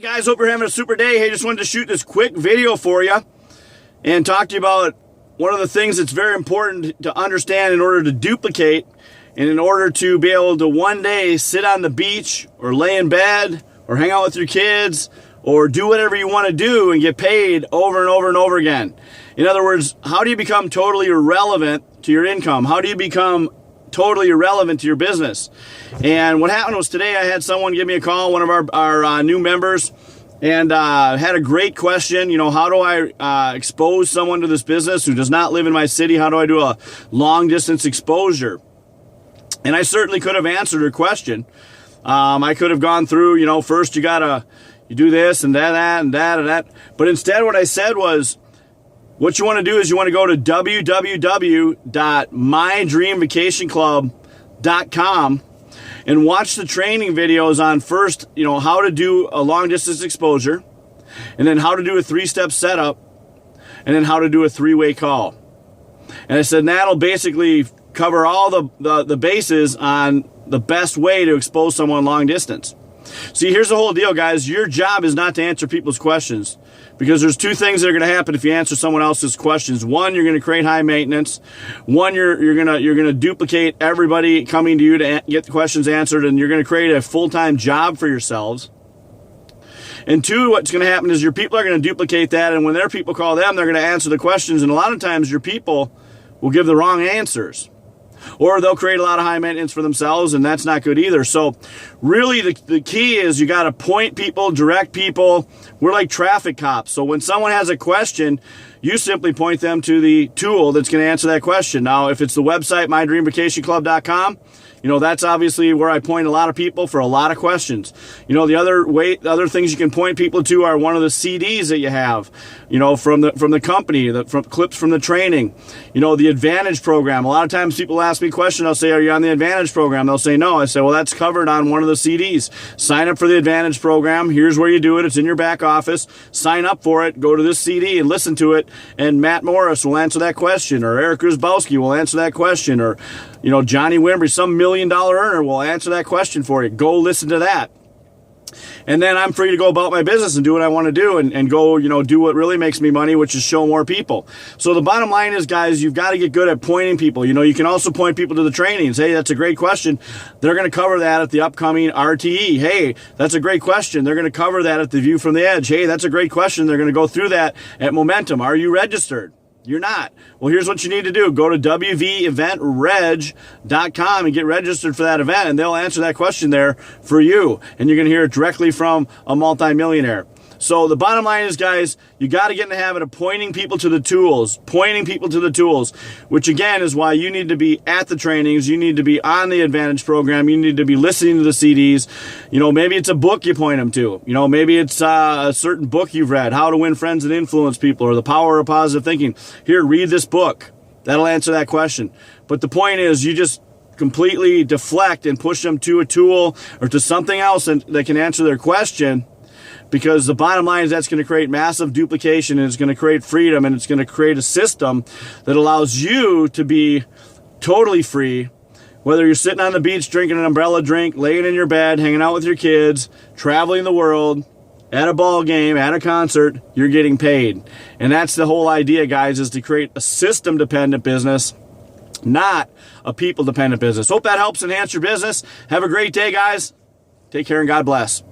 Guys, hope you're having a super day. Hey, just wanted to shoot this quick video for you and talk to you about one of the things that's very important to understand in order to duplicate and in order to be able to one day sit on the beach or lay in bed or hang out with your kids or do whatever you want to do and get paid over and over and over again. In other words, how do you become totally irrelevant to your income? How do you become totally irrelevant to your business? And what happened was today I had someone give me a call, one of our new members, and had a great question. You know, how do I expose someone to this business who does not live in my city? How do I do a long distance exposure? And I certainly could have answered her question. I could have gone through, you know, first you do this and that and that. But instead what I said was, what you want to do is you want to go to www.mydreamvacationclub.com and watch the training videos on first, you know, how to do a long distance exposure, and then how to do a 3-step setup, and then how to do a 3-way call. And I said, that'll basically cover all the bases on the best way to expose someone long distance. See, here's the whole deal, guys. Your job is not to answer people's questions, because there's two things that are going to happen if you answer someone else's questions. One, you're going to create high maintenance. One, you're going to duplicate everybody coming to you to get the questions answered, and you're going to create a full-time job for yourselves. And two, what's going to happen is your people are going to duplicate that, and when their people call them, they're going to answer the questions, and a lot of times your people will give the wrong answers. Or they'll create a lot of high maintenance for themselves, and that's not good either. So really the key is you got to point people, direct people. We're like traffic cops. So when someone has a question, you simply point them to the tool that's going to answer that question. Now, if it's the website, mydreamvacationclub.com, you know, that's obviously where I point a lot of people for a lot of questions. You know, the other things you can point people to are one of the CDs that you have, you know, from the company, from clips from the training, you know, the Advantage program. A lot of times people ask me a question, I'll say, are you on the Advantage program? They'll say no. I say, well, that's covered on one of the CDs. Sign up for the Advantage program. Here's where you do it. It's in your back office. Sign up for it. Go to this CD and listen to it. And Matt Morris will answer that question, or Eric Gruzbowski will answer that question, or, you know, Johnny Wimbrey, some $1 million earner, will answer that question for you. Go listen to that. And then I'm free to go about my business and do what I want to do, and go, you know, do what really makes me money, which is show more people. So the bottom line is, guys, you've got to get good at pointing people. You know, you can also point people to the trainings. Hey, that's a great question. They're going to cover that at the upcoming RTE. Hey, that's a great question. They're going to cover that at the View from the Edge. Hey, that's a great question. They're going to go through that at Momentum. Are you registered? You're not. Well, here's what you need to do. Go to wveventreg.com and get registered for that event, and they'll answer that question there for you. And you're going to hear it directly from a multimillionaire. So the bottom line is, guys, you got to get in the habit of pointing people to the tools, which again is why you need to be at the trainings. You need to be on the Advantage program. You need to be listening to the CDs. You know, maybe it's a book you point them to. You know, maybe it's a certain book you've read, How to Win Friends and Influence People, or The Power of Positive Thinking. Here, read this book. That'll answer that question. But the point is, you just completely deflect and push them to a tool or to something else that can answer their question. Because the bottom line is that's going to create massive duplication, and it's going to create freedom, and it's going to create a system that allows you to be totally free, whether you're sitting on the beach drinking an umbrella drink, laying in your bed, hanging out with your kids, traveling the world, at a ball game, at a concert, you're getting paid. And that's the whole idea, guys, is to create a system-dependent business, not a people-dependent business. Hope that helps enhance your business. Have a great day, guys. Take care, and God bless.